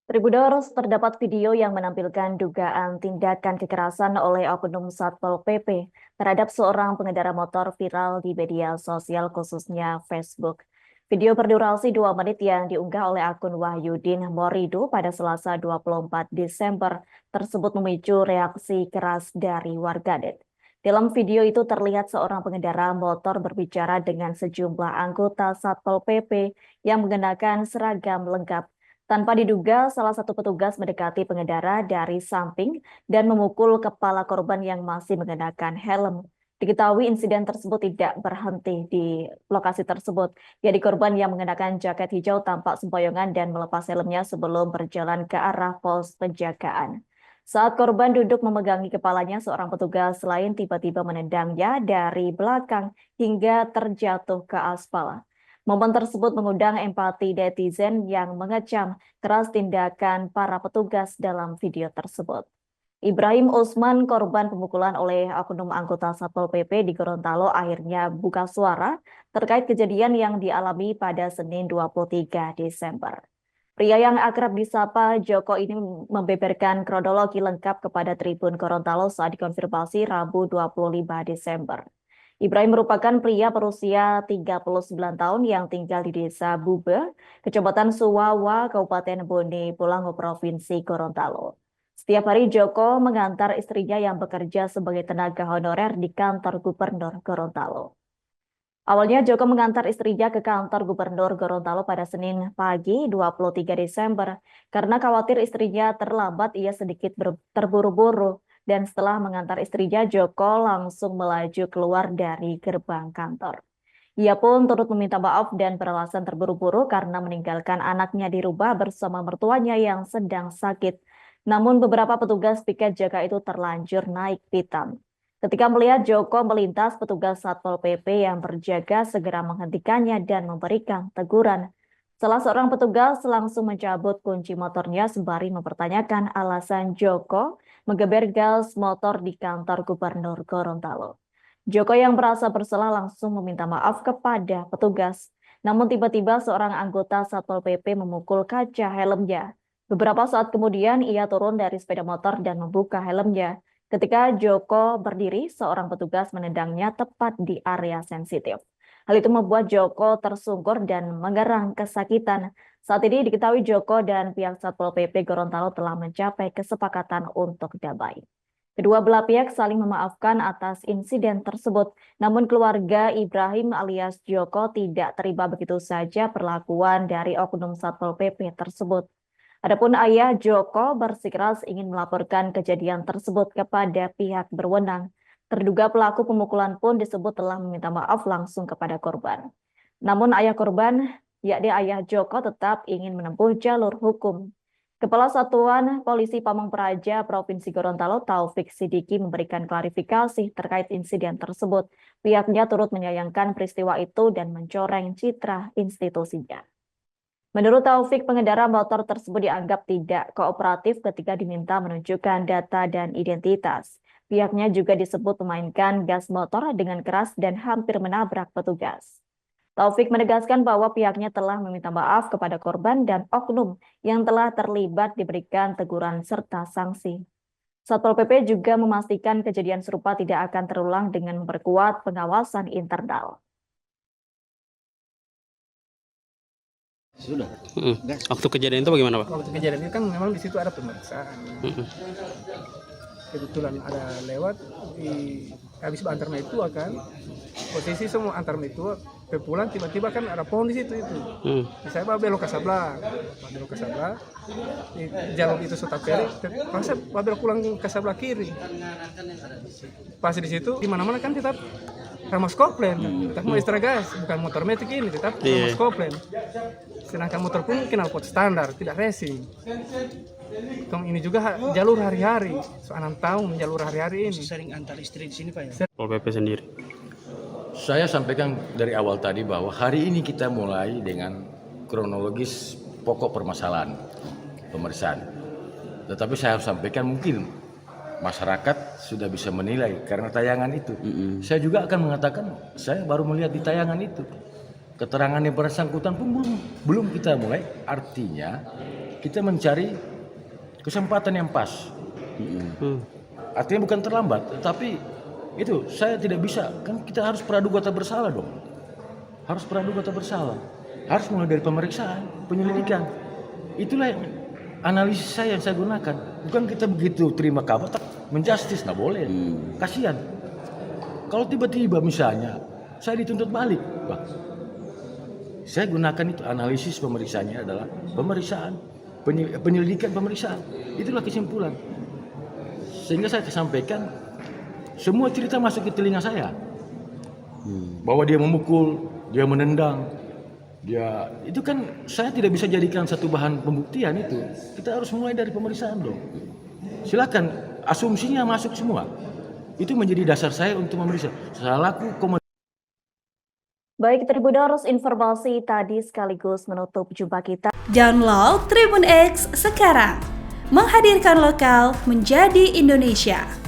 Tribuners, terdapat video yang menampilkan dugaan tindakan kekerasan oleh oknum Satpol PP terhadap seorang pengendara motor viral di media sosial khususnya Facebook. Video berdurasi 2 menit yang diunggah oleh akun Wahyudin Morido pada Selasa 24 Desember tersebut memicu reaksi keras dari warganet. Dalam video itu terlihat seorang pengendara motor berbicara dengan sejumlah anggota Satpol PP yang mengenakan seragam lengkap. Tanpa diduga, salah satu petugas mendekati pengendara dari samping dan memukul kepala korban yang masih mengenakan helm. Diketahui insiden tersebut tidak berhenti di lokasi tersebut. Jadi korban yang mengenakan jaket hijau tampak sempoyongan dan melepas helmnya sebelum berjalan ke arah pos penjagaan. Saat korban duduk memegangi kepalanya, seorang petugas lain tiba-tiba menendangnya dari belakang hingga terjatuh ke aspal. Momen tersebut mengundang empati netizen yang mengecam keras tindakan para petugas dalam video tersebut. Ibrahim Usman, korban pemukulan oleh oknum anggota Satpol PP di Gorontalo, akhirnya buka suara terkait kejadian yang dialami pada Senin 23 Desember. Pria yang akrab disapa Joko ini membeberkan kronologi lengkap kepada Tribun Gorontalo saat dikonfirmasi Rabu 25 Desember. Ibrahim merupakan pria berusia 39 tahun yang tinggal di Desa Bube, Kecamatan Suwawa, Kabupaten Bone Bolango, Provinsi Gorontalo. Setiap hari Joko mengantar istrinya yang bekerja sebagai tenaga honorer di kantor Gubernur Gorontalo. Awalnya Joko mengantar istrinya ke kantor Gubernur Gorontalo pada Senin pagi 23 Desember. Karena khawatir istrinya terlambat, ia sedikit terburu-buru. Dan setelah mengantar istrinya, Joko langsung melaju keluar dari gerbang kantor. Ia pun turut meminta maaf dan beralasan terburu-buru karena meninggalkan anaknya di rumah bersama mertuanya yang sedang sakit. Namun beberapa petugas piket jaga itu terlanjur naik pitam. Ketika melihat Joko melintas, petugas Satpol PP yang berjaga segera menghentikannya dan memberikan teguran. Salah seorang petugas langsung mencabut kunci motornya sembari mempertanyakan alasan Joko menggeber gas motor di kantor Gubernur Gorontalo. Joko yang merasa bersalah langsung meminta maaf kepada petugas. Namun tiba-tiba seorang anggota Satpol PP memukul kaca helmnya. Beberapa saat kemudian ia turun dari sepeda motor dan membuka helmnya. Ketika Joko berdiri, seorang petugas menendangnya tepat di area sensitif. Hal itu membuat Joko tersungkur dan mengerang kesakitan. Saat ini diketahui Joko dan pihak Satpol PP Gorontalo telah mencapai kesepakatan untuk damai. Kedua belah pihak saling memaafkan atas insiden tersebut. Namun keluarga Ibrahim alias Joko tidak terima begitu saja perlakuan dari oknum Satpol PP tersebut. Adapun ayah Joko bersikeras ingin melaporkan kejadian tersebut kepada pihak berwenang. Terduga pelaku pemukulan pun disebut telah meminta maaf langsung kepada korban. Namun ayah korban, yakni ayah Joko, tetap ingin menempuh jalur hukum. Kepala Satuan Polisi Pamong Praja Provinsi Gorontalo, Taufik Sidiki, memberikan klarifikasi terkait insiden tersebut. Pihaknya turut menyayangkan peristiwa itu dan mencoreng citra institusinya. Menurut Taufik, pengendara motor tersebut dianggap tidak kooperatif ketika diminta menunjukkan data dan identitas. Pihaknya juga disebut memainkan gas motor dengan keras dan hampir menabrak petugas. Taufik menegaskan bahwa pihaknya telah meminta maaf kepada korban dan oknum yang telah terlibat diberikan teguran serta sanksi. Satpol PP juga memastikan kejadian serupa tidak akan terulang dengan memperkuat pengawasan internal. Sudah. Waktu kejadian itu bagaimana, Pak? Waktu kejadian itu kan memang di situ ada pemeriksaan. Kebetulan ada lewat di habis antar itu kan posisi semua antar itu pulang tiba-tiba kan ada pohon di situ itu. Saya belok ke sebelah, di jalur itu Sotapere, pas belok pulang ke sebelah kiri. Pas di situ di mana-mana kan tetap Ramos Koplen, tetap mau extra gas, bukan motor metik ini, tetap Ramos Koplen. Sedangkan motor pun kenal pot standar, tidak racing. Ini juga jalur hari-hari, 6 tahun jalur hari-hari ini. Sering antar istri di sini, Pak ya? Satpol PP sendiri. Saya sampaikan dari awal tadi bahwa hari ini kita mulai dengan kronologis pokok permasalahan pemeriksaan. Tetapi saya harus sampaikan mungkin masyarakat sudah bisa menilai karena tayangan itu. Saya juga akan mengatakan saya baru melihat di tayangan itu. Keterangan yang bersangkutan pun belum kita mulai. Artinya kita mencari kesempatan yang pas. Artinya bukan terlambat, tetapi itu saya tidak bisa, kan kita harus praduga tak bersalah dong. Harus praduga tak bersalah. Harus mulai dari pemeriksaan, penyelidikan. Itulah yang analisis saya yang saya gunakan. Bukan kita begitu terima kabar tak menjustis, nggak boleh. Kasihan. Kalau tiba-tiba misalnya saya dituntut balik, Bang. Saya gunakan itu analisis pemeriksaannya adalah pemeriksaan, penyelidikan pemeriksaan. Itulah kesimpulan. Sehingga saya sampaikan semua cerita masuk ke telinga saya. Bahwa dia memukul, dia menendang, dia itu kan saya tidak bisa jadikan satu bahan pembuktian itu. Kita harus mulai dari pemeriksaan dong. Silakan asumsinya masuk semua. Itu menjadi dasar saya untuk memeriksa. Selaku Baik, Tribuners, informasi tadi sekaligus menutup jumpa kita. Download Tribun X sekarang, menghadirkan lokal menjadi Indonesia.